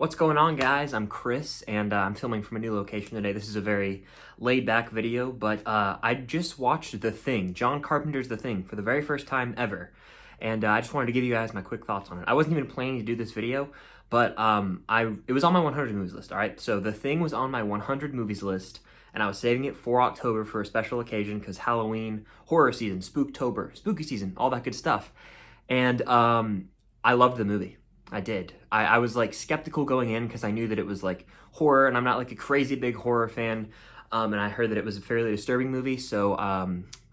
What's going on, guys? I'm Chris, and I'm filming from a new location today. This is a very laid-back video, but I just watched The Thing, John Carpenter's The Thing, for the very first time ever, and I just wanted to give you guys my quick thoughts on it. I wasn't even planning to do this video, but it was on my 100 movies list, all right? So The Thing was on my 100 movies list, and I was saving it for October for a special occasion because Halloween, horror season, Spooktober, spooky season, all that good stuff. And I loved the movie. I did. I was like skeptical going in because I knew that it was like horror, and I'm not like a crazy big horror fan. And I heard that it was a fairly disturbing movie, so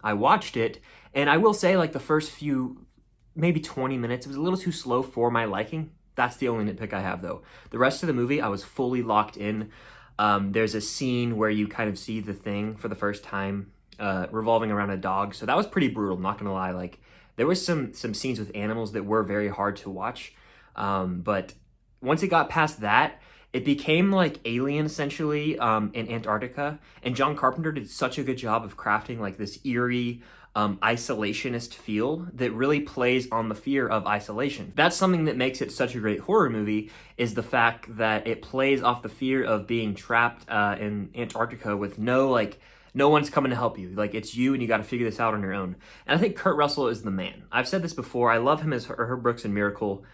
I watched it. And I will say, like, the first few, maybe 20 minutes, it was a little too slow for my liking. That's the only nitpick I have, though. The rest of the movie, I was fully locked in. There's a scene where you kind of see the Thing for the first time, revolving around a dog. So that was pretty brutal, not gonna lie. Like, there was some scenes with animals that were very hard to watch. But once it got past that, it became like Alien, essentially, in Antarctica. And John Carpenter did such a good job of crafting like this eerie, isolationist feel that really plays on the fear of isolation. That's something that makes it such a great horror movie, is the fact that it plays off the fear of being trapped in Antarctica with no one's coming to help you. Like, it's you, and you got to figure this out on your own. And I think Kurt Russell is the man. I've said this before. I love him as Herb Brooks in Miracle.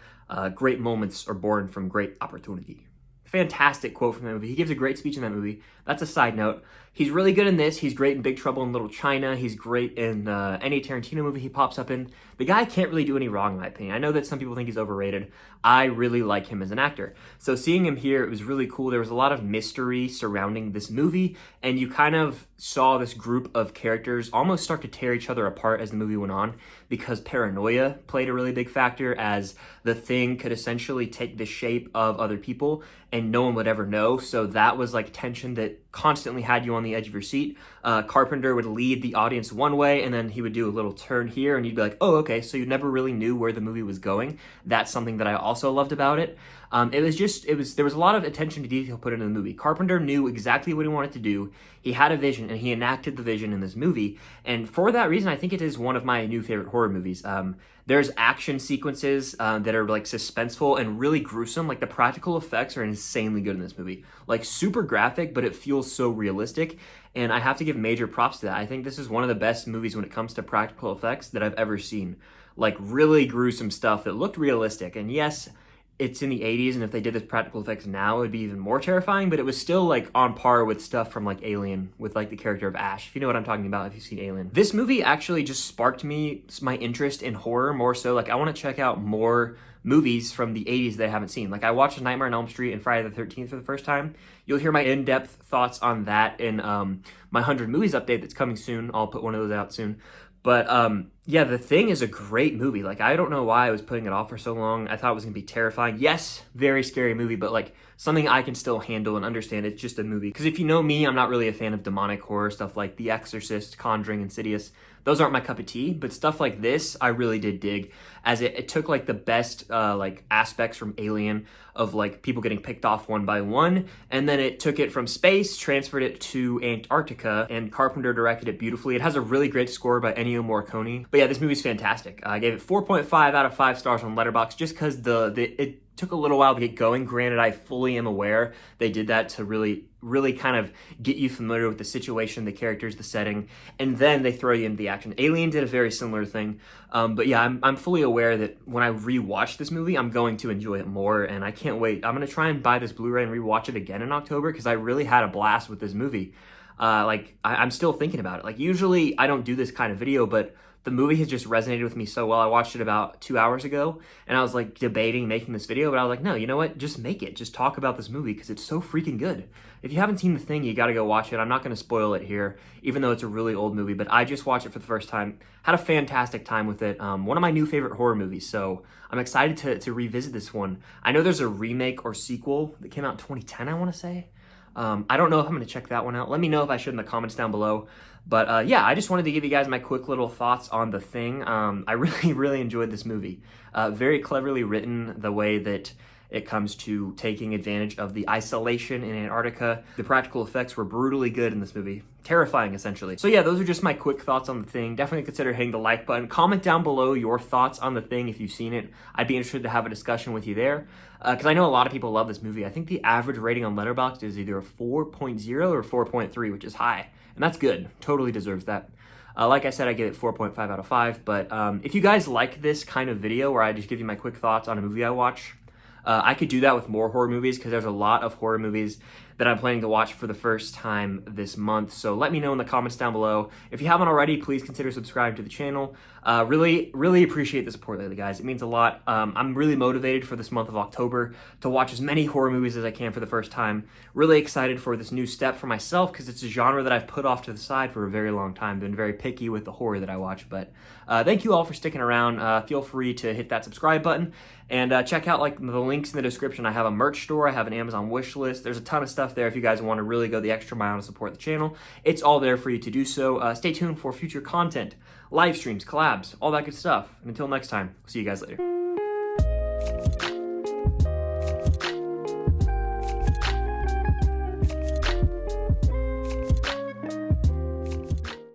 Great moments are born from great opportunity. Fantastic quote from that movie. He gives a great speech in that movie. That's a side note. He's really good in this. He's great in Big Trouble in Little China. He's great in any Tarantino movie he pops up in. The guy can't really do any wrong, in my opinion. I know that some people think he's overrated. I really like him as an actor. So seeing him here, it was really cool. There was a lot of mystery surrounding this movie, and you kind of saw this group of characters almost start to tear each other apart as the movie went on, because paranoia played a really big factor, as the Thing could essentially take the shape of other people and no one would ever know. So that was like tension that constantly had you on the edge of your seat. Carpenter would lead the audience one way, and then he would do a little turn here, and you'd be like, oh, okay, so you never really knew where the movie was going. That's something that I also loved about it. There was a lot of attention to detail put into the movie. Carpenter knew exactly what he wanted to do. He had a vision, and he enacted the vision in this movie. And for that reason, I think it is one of my new favorite horror movies. There's action sequences that are like suspenseful and really gruesome. Like, the practical effects are insanely good in this movie. Like, super graphic, but it feels so realistic. And I have to give major props to that. I think this is one of the best movies when it comes to practical effects that I've ever seen. Like, really gruesome stuff that looked realistic. And yes, it's in the 80s, and if they did this practical effects now, it would be even more terrifying, but it was still like on par with stuff from like Alien, with like the character of Ash, if you know what I'm talking about, if you've seen Alien. This movie actually just sparked my interest in horror more so. Like, I want to check out more movies from the 80s that I haven't seen. Like, I watched Nightmare on Elm Street and Friday the 13th for the first time. You'll hear my in-depth thoughts on that in my 100 movies update that's coming soon. I'll put one of those out soon. But yeah, The Thing is a great movie. Like, I don't know why I was putting it off for so long. I thought it was gonna be terrifying. Yes, very scary movie, but like something I can still handle and understand. It's just a movie. Because if you know me, I'm not really a fan of demonic horror stuff like The Exorcist, Conjuring, Insidious. Those aren't my cup of tea, but stuff like this, I really did dig, as it took like the best like aspects from Alien, of like people getting picked off one by one, and then it took it from space, transferred it to Antarctica, and Carpenter directed it beautifully. It has a really great score by Ennio Morricone. But yeah, this movie's fantastic. I gave it 4.5 out of 5 stars on Letterboxd, just because it took a little while to get going. Granted, I fully am aware they did that to really kind of get you familiar with the situation, the characters, the setting, and then they throw you into the action. Alien did a very similar thing. But yeah, I'm fully aware that when I rewatch this movie, I'm going to enjoy it more, and I can't wait. I'm going to try and buy this Blu-ray and rewatch it again in October, because I really had a blast with this movie. I'm still thinking about it. Like, usually I don't do this kind of video, but the movie has just resonated with me so well. I watched it about 2 hours ago, and I was like debating making this video, but I was like, no, you know what? Just make it. Just talk about this movie, because it's so freaking good. If you haven't seen The Thing, you got to go watch it. I'm not going to spoil it here, even though it's a really old movie, but I just watched it for the first time. Had a fantastic time with it. One of my new favorite horror movies, so I'm excited to revisit this one. I know there's a remake or sequel that came out in 2010, I want to say. I don't know if I'm going to check that one out. Let me know if I should in the comments down below. But yeah, I just wanted to give you guys my quick little thoughts on The Thing. I really enjoyed this movie. Very cleverly written, the way that it comes to taking advantage of the isolation in Antarctica. The practical effects were brutally good in this movie. Terrifying, essentially. So yeah, those are just my quick thoughts on The Thing. Definitely consider hitting the like button. Comment down below your thoughts on The Thing if you've seen it. I'd be interested to have a discussion with you there. Because I know a lot of people love this movie. I think the average rating on Letterboxd is either a 4.0 or 4.3, which is high. And that's good. Totally deserves that. Like I said, I give it 4.5 out of 5. But if you guys like this kind of video where I just give you my quick thoughts on a movie I watch, I could do that with more horror movies because there's a lot of horror movies that I'm planning to watch for the first time this month. So let me know in the comments down below. If you haven't already, please consider subscribing to the channel. Really appreciate the support lately, guys. It means a lot. I'm really motivated for this month of October to watch as many horror movies as I can for the first time. Really excited for this new step for myself because it's a genre that I've put off to the side for a very long time. Been very picky with the horror that I watch. But thank you all for sticking around. Feel free to hit that subscribe button and check out like the links in the description. I have a merch store. I have an Amazon wish list. There's a ton of stuff there if you guys want to really go the extra mile to support the channel. It's all there for you to do so. Stay tuned for future content, live streams, collabs, all that good stuff. And until next time, see you guys later.